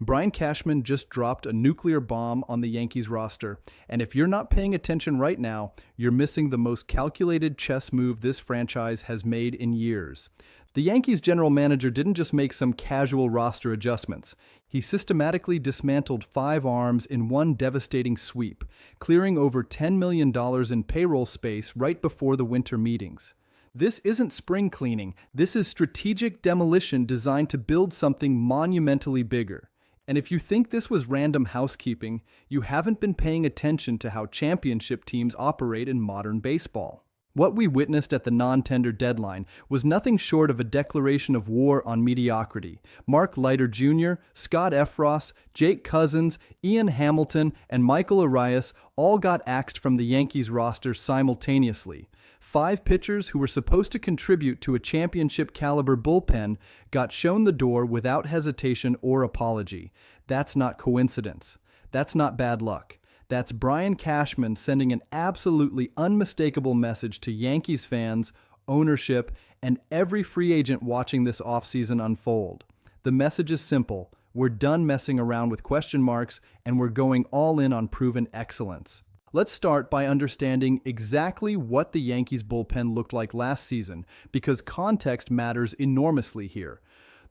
Brian Cashman just dropped a nuclear bomb on the Yankees roster, and if you're not paying attention right now, you're missing the most calculated chess move this franchise has made in years. The Yankees general manager didn't just make some casual roster adjustments. He systematically dismantled 5 arms in one devastating sweep, clearing over $10 million in payroll space right before the winter meetings. This isn't spring cleaning, this is strategic demolition designed to build something monumentally bigger. And if you think this was random housekeeping, you haven't been paying attention to how championship teams operate in modern baseball. What we witnessed at the non-tender deadline was nothing short of a declaration of war on mediocrity. Mark Leiter Jr., Scott Effross, Jake Cousins, Ian Hamilton, and Michael Arias all got axed from the Yankees roster simultaneously. 5 pitchers who were supposed to contribute to a championship-caliber bullpen got shown the door without hesitation or apology. That's not coincidence. That's not bad luck. That's Brian Cashman sending an absolutely unmistakable message to Yankees fans, ownership, and every free agent watching this offseason unfold. The message is simple. We're done messing around with question marks, and we're going all in on proven excellence. Let's start by understanding exactly what the Yankees bullpen looked like last season, because context matters enormously here.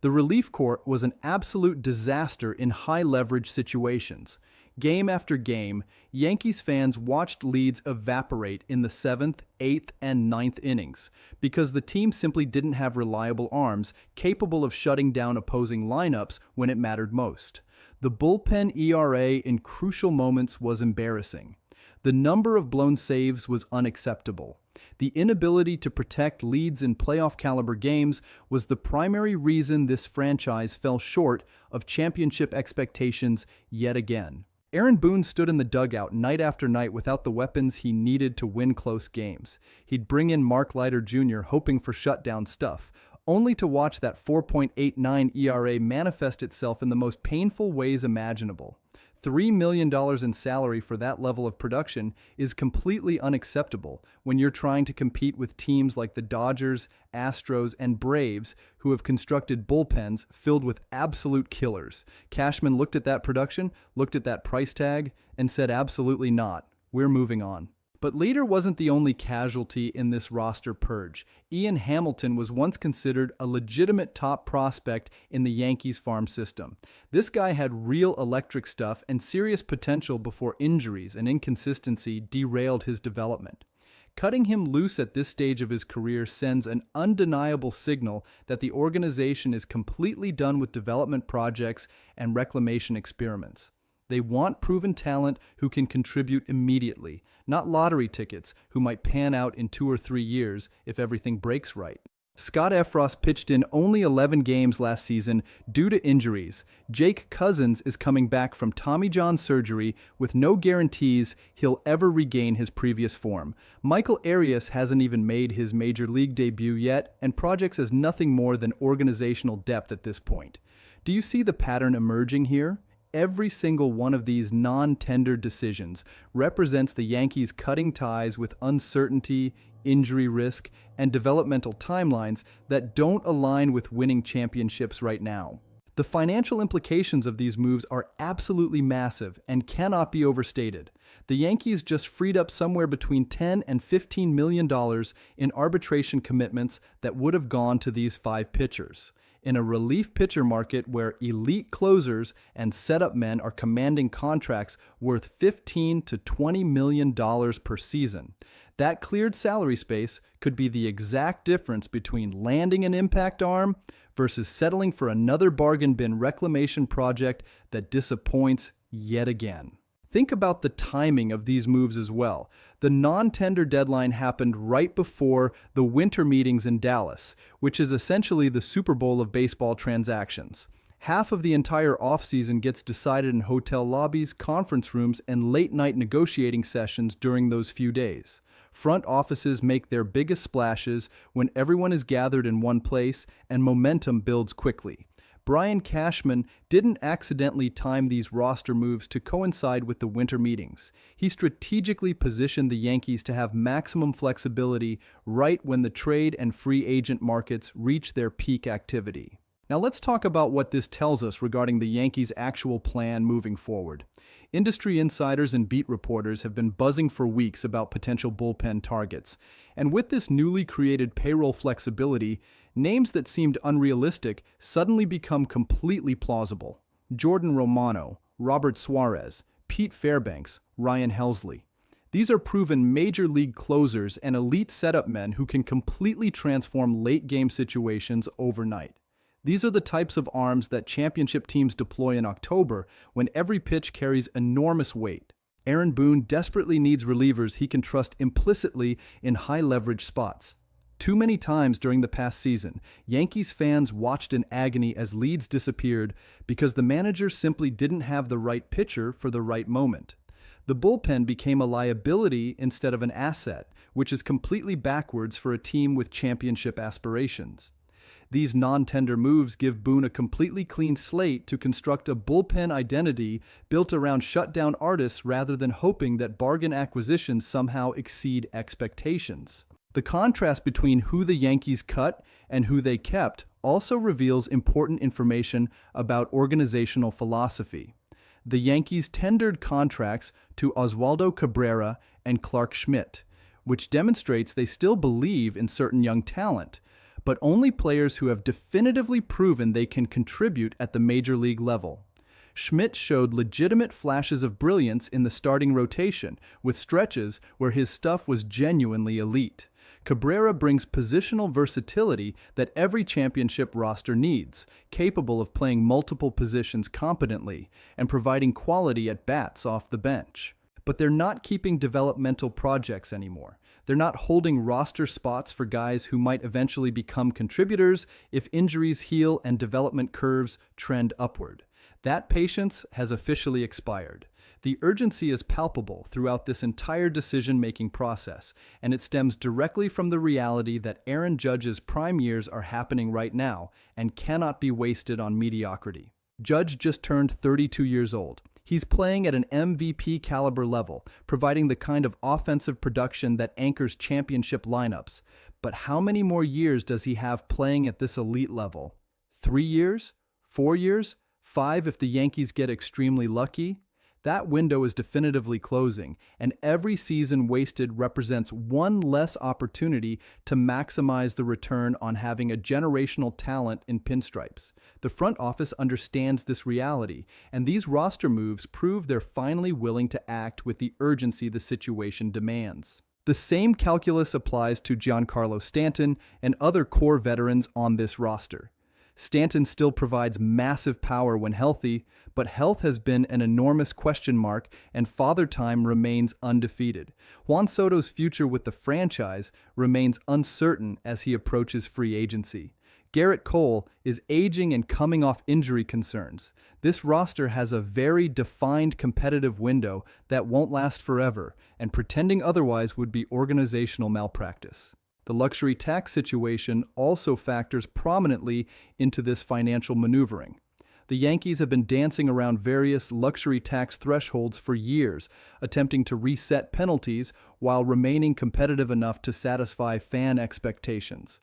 The relief corps was an absolute disaster in high-leverage situations. Game after game, Yankees fans watched leads evaporate in the 7th, 8th, and 9th innings because the team simply didn't have reliable arms capable of shutting down opposing lineups when it mattered most. The bullpen ERA in crucial moments was embarrassing. The number of blown saves was unacceptable. The inability to protect leads in playoff-caliber games was the primary reason this franchise fell short of championship expectations yet again. Aaron Boone stood in the dugout night after night without the weapons he needed to win close games. He'd bring in Mark Leiter Jr. hoping for shutdown stuff, only to watch that 4.89 ERA manifest itself in the most painful ways imaginable. $3 million in salary for that level of production is completely unacceptable when you're trying to compete with teams like the Dodgers, Astros, and Braves, who have constructed bullpens filled with absolute killers. Cashman looked at that production, looked at that price tag, and said absolutely not. We're moving on. But Leiter wasn't the only casualty in this roster purge. Ian Hamilton was once considered a legitimate top prospect in the Yankees farm system. This guy had real electric stuff and serious potential before injuries and inconsistency derailed his development. Cutting him loose at this stage of his career sends an undeniable signal that the organization is completely done with development projects and reclamation experiments. They want proven talent who can contribute immediately, not lottery tickets who might pan out in 2 or 3 years if everything breaks right. Scott Effross pitched in only 11 games last season due to injuries. Jake Cousins is coming back from Tommy John surgery with no guarantees he'll ever regain his previous form. Michael Arias hasn't even made his major league debut yet and projects as nothing more than organizational depth at this point. Do you see the pattern emerging here? Every single one of these non-tender decisions represents the Yankees cutting ties with uncertainty, injury risk, and developmental timelines that don't align with winning championships right now. The financial implications of these moves are absolutely massive and cannot be overstated. The Yankees just freed up somewhere between $10 and $15 million in arbitration commitments that would have gone to these 5 pitchers. In a relief pitcher market where elite closers and setup men are commanding contracts worth $15 to $20 million per season. That cleared salary space could be the exact difference between landing an impact arm versus settling for another bargain bin reclamation project that disappoints yet again. Think about the timing of these moves as well. The non-tender deadline happened right before the winter meetings in Dallas, which is essentially the Super Bowl of baseball transactions. Half of the entire offseason gets decided in hotel lobbies, conference rooms, and late-night negotiating sessions during those few days. Front offices make their biggest splashes when everyone is gathered in one place and momentum builds quickly. Brian Cashman didn't accidentally time these roster moves to coincide with the winter meetings. He strategically positioned the Yankees to have maximum flexibility right when the trade and free agent markets reach their peak activity. Now let's talk about what this tells us regarding the Yankees' actual plan moving forward. Industry insiders and beat reporters have been buzzing for weeks about potential bullpen targets. And with this newly created payroll flexibility, names that seemed unrealistic suddenly become completely plausible. Jordan Romano, Robert Suarez, Pete Fairbanks, Ryan Helsley. These are proven major league closers and elite setup men who can completely transform late-game situations overnight. These are the types of arms that championship teams deploy in October when every pitch carries enormous weight. Aaron Boone desperately needs relievers he can trust implicitly in high-leverage spots. Too many times during the past season, Yankees fans watched in agony as leads disappeared because the manager simply didn't have the right pitcher for the right moment. The bullpen became a liability instead of an asset, which is completely backwards for a team with championship aspirations. These non-tender moves give Boone a completely clean slate to construct a bullpen identity built around shutdown artists rather than hoping that bargain acquisitions somehow exceed expectations. The contrast between who the Yankees cut and who they kept also reveals important information about organizational philosophy. The Yankees tendered contracts to Oswaldo Cabrera and Clark Schmidt, which demonstrates they still believe in certain young talent, but only players who have definitively proven they can contribute at the major league level. Schmidt showed legitimate flashes of brilliance in the starting rotation, with stretches where his stuff was genuinely elite. Cabrera brings positional versatility that every championship roster needs, capable of playing multiple positions competently and providing quality at bats off the bench. But they're not keeping developmental projects anymore. They're not holding roster spots for guys who might eventually become contributors if injuries heal and development curves trend upward. That patience has officially expired. The urgency is palpable throughout this entire decision-making process, and it stems directly from the reality that Aaron Judge's prime years are happening right now and cannot be wasted on mediocrity. Judge just turned 32 years old. He's playing at an MVP caliber level, providing the kind of offensive production that anchors championship lineups. But how many more years does he have playing at this elite level? 3 years? 4 years? 5 if the Yankees get extremely lucky? That window is definitively closing, and every season wasted represents one less opportunity to maximize the return on having a generational talent in pinstripes. The front office understands this reality, and these roster moves prove they're finally willing to act with the urgency the situation demands. The same calculus applies to Giancarlo Stanton and other core veterans on this roster. Stanton still provides massive power when healthy, but health has been an enormous question mark and Father Time remains undefeated. Juan Soto's future with the franchise remains uncertain as he approaches free agency. Garrett Cole is aging and coming off injury concerns. This roster has a very defined competitive window that won't last forever, and pretending otherwise would be organizational malpractice. The luxury tax situation also factors prominently into this financial maneuvering. The Yankees have been dancing around various luxury tax thresholds for years, attempting to reset penalties while remaining competitive enough to satisfy fan expectations.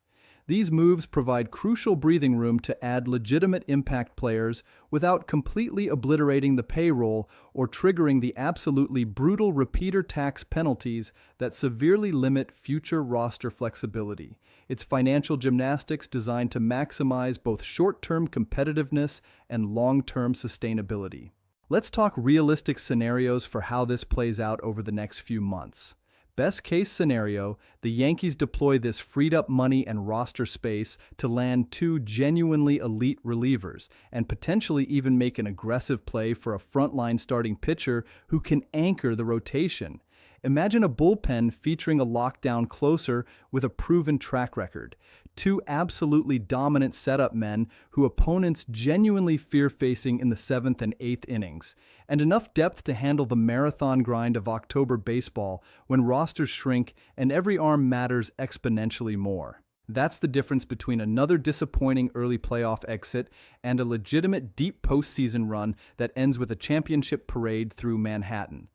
These moves provide crucial breathing room to add legitimate impact players without completely obliterating the payroll or triggering the absolutely brutal repeater tax penalties that severely limit future roster flexibility. It's financial gymnastics designed to maximize both short-term competitiveness and long-term sustainability. Let's talk realistic scenarios for how this plays out over the next few months. Best case scenario, the Yankees deploy this freed up money and roster space to land 2 genuinely elite relievers and potentially even make an aggressive play for a frontline starting pitcher who can anchor the rotation. Imagine a bullpen featuring a lockdown closer with a proven track record. 2 absolutely dominant setup men who opponents genuinely fear facing in the 7th and 8th innings, and enough depth to handle the marathon grind of October baseball when rosters shrink and every arm matters exponentially more. That's the difference between another disappointing early playoff exit and a legitimate deep postseason run that ends with a championship parade through Manhattan.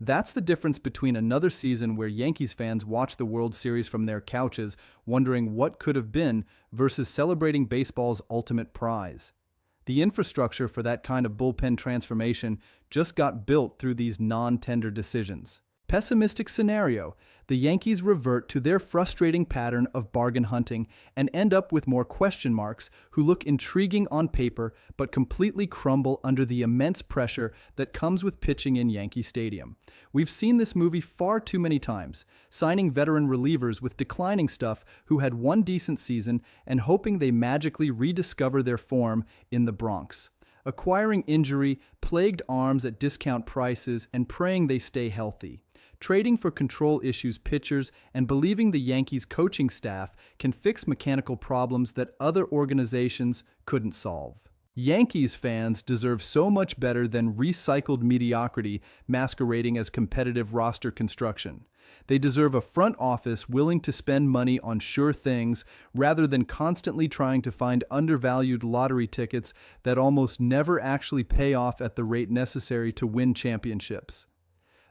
That's the difference between another season where Yankees fans watch the World Series from their couches, wondering what could have been, versus celebrating baseball's ultimate prize. The infrastructure for that kind of bullpen transformation just got built through these non-tender decisions. Pessimistic scenario: the Yankees revert to their frustrating pattern of bargain hunting and end up with more question marks who look intriguing on paper but completely crumble under the immense pressure that comes with pitching in Yankee Stadium. We've seen this movie far too many times, signing veteran relievers with declining stuff who had one decent season and hoping they magically rediscover their form in the Bronx. Acquiring injury-plagued arms at discount prices and praying they stay healthy. Trading for control issues pitchers and believing the Yankees coaching staff can fix mechanical problems that other organizations couldn't solve. Yankees fans deserve so much better than recycled mediocrity masquerading as competitive roster construction. They deserve a front office willing to spend money on sure things rather than constantly trying to find undervalued lottery tickets that almost never actually pay off at the rate necessary to win championships.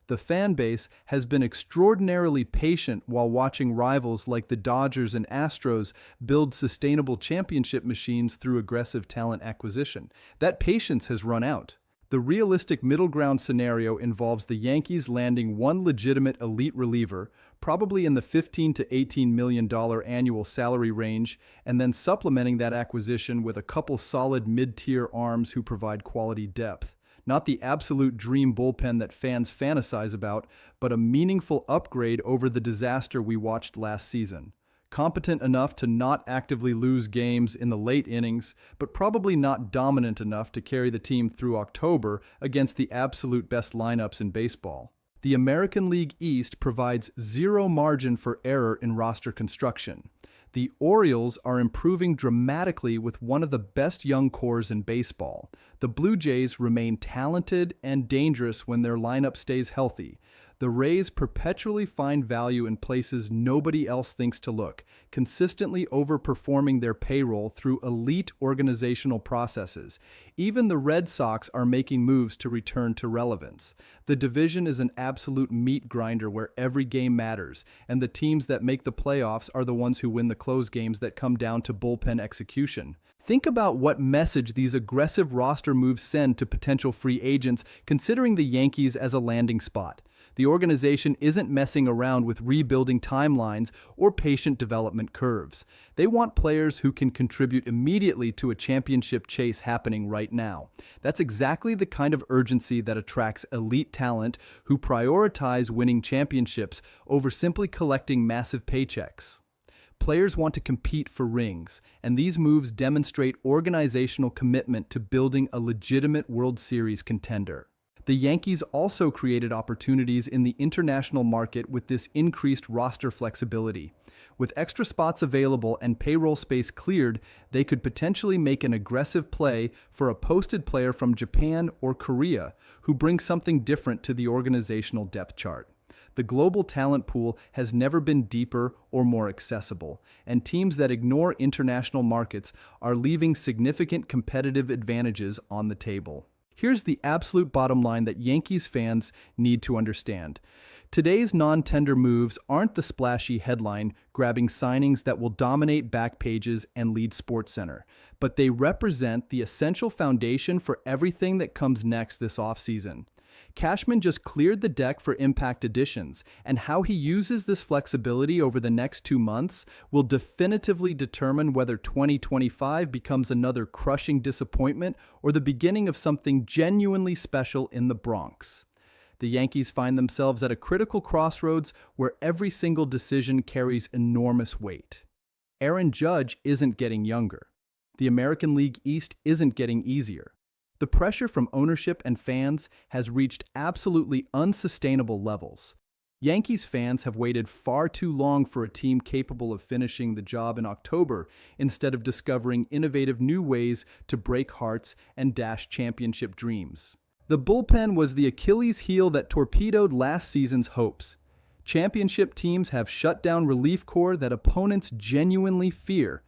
The fan base has been extraordinarily patient while watching rivals like the Dodgers and Astros build sustainable championship machines through aggressive talent acquisition. That patience has run out. The realistic middle ground scenario involves the Yankees landing one legitimate elite reliever, probably in the $15 to $18 million annual salary range, and then supplementing that acquisition with a couple solid mid-tier arms who provide quality depth. Not the absolute dream bullpen that fans fantasize about, but a meaningful upgrade over the disaster we watched last season. Competent enough to not actively lose games in the late innings, but probably not dominant enough to carry the team through October against the absolute best lineups in baseball. The American League East provides zero margin for error in roster construction. The Orioles are improving dramatically with one of the best young cores in baseball. The Blue Jays remain talented and dangerous when their lineup stays healthy. The Rays perpetually find value in places nobody else thinks to look, consistently overperforming their payroll through elite organizational processes. Even the Red Sox are making moves to return to relevance. The division is an absolute meat grinder where every game matters, and the teams that make the playoffs are the ones who win the close games that come down to bullpen execution. Think about what message these aggressive roster moves send to potential free agents considering the Yankees as a landing spot. The organization isn't messing around with rebuilding timelines or patient development curves. They want players who can contribute immediately to a championship chase happening right now. That's exactly the kind of urgency that attracts elite talent who prioritize winning championships over simply collecting massive paychecks. Players want to compete for rings, and these moves demonstrate organizational commitment to building a legitimate World Series contender. The Yankees also created opportunities in the international market with this increased roster flexibility. With extra spots available and payroll space cleared, they could potentially make an aggressive play for a posted player from Japan or Korea who brings something different to the organizational depth chart. The global talent pool has never been deeper or more accessible, and teams that ignore international markets are leaving significant competitive advantages on the table. Here's the absolute bottom line that Yankees fans need to understand. Today's non-tender moves aren't the splashy headline-grabbing signings that will dominate back pages and lead SportsCenter, but they represent the essential foundation for everything that comes next this offseason. Cashman just cleared the deck for impact additions, and how he uses this flexibility over the next 2 months will definitively determine whether 2025 becomes another crushing disappointment or the beginning of something genuinely special in the Bronx. The Yankees find themselves at a critical crossroads where every single decision carries enormous weight. Aaron Judge isn't getting younger. The American League East isn't getting easier. The pressure from ownership and fans has reached absolutely unsustainable levels. Yankees fans have waited far too long for a team capable of finishing the job in October instead of discovering innovative new ways to break hearts and dash championship dreams. The bullpen was the Achilles heel that torpedoed last season's hopes. Championship teams have shut down relief corps that opponents genuinely fear.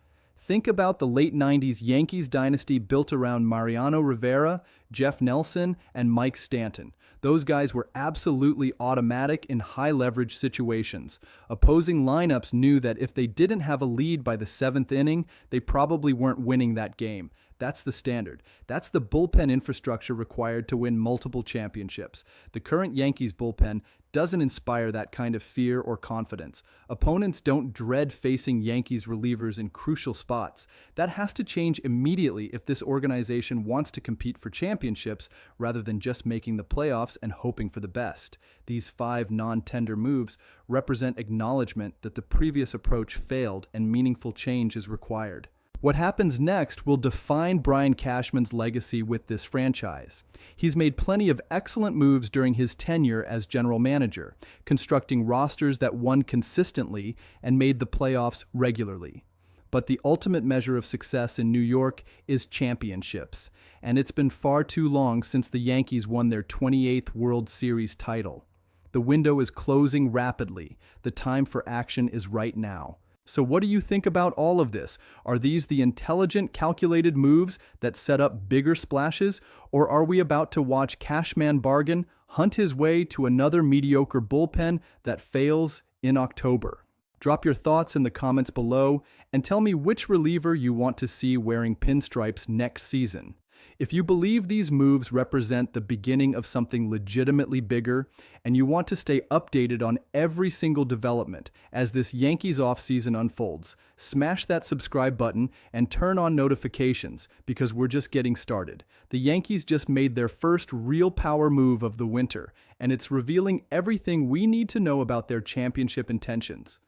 Think about the late 90s Yankees dynasty built around Mariano Rivera, Jeff Nelson, and Mike Stanton. Those guys were absolutely automatic in high-leverage situations. Opposing lineups knew that if they didn't have a lead by the seventh inning, they probably weren't winning that game. That's the standard. That's the bullpen infrastructure required to win multiple championships. The current Yankees bullpen doesn't inspire that kind of fear or confidence. Opponents don't dread facing Yankees relievers in crucial spots. That has to change immediately if this organization wants to compete for championships rather than just making the playoffs and hoping for the best. These 5 non-tender moves represent acknowledgement that the previous approach failed and meaningful change is required. What happens next will define Brian Cashman's legacy with this franchise. He's made plenty of excellent moves during his tenure as general manager, constructing rosters that won consistently and made the playoffs regularly. But the ultimate measure of success in New York is championships, and it's been far too long since the Yankees won their 28th World Series title. The window is closing rapidly. The time for action is right now. So what do you think about all of this? Are these the intelligent, calculated moves that set up bigger splashes? Or are we about to watch Cashman Bargain hunt his way to another mediocre bullpen that fails in October? Drop your thoughts in the comments below and tell me which reliever you want to see wearing pinstripes next season. If you believe these moves represent the beginning of something legitimately bigger, and you want to stay updated on every single development as this Yankees offseason unfolds, smash that subscribe button and turn on notifications because we're just getting started. The Yankees just made their first real power move of the winter, and it's revealing everything we need to know about their championship intentions.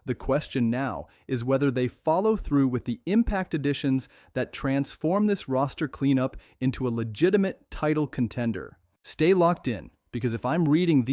The question now is whether they follow through with the impact additions that transform this roster cleanup into a legitimate title contender. Stay locked in, because if I'm reading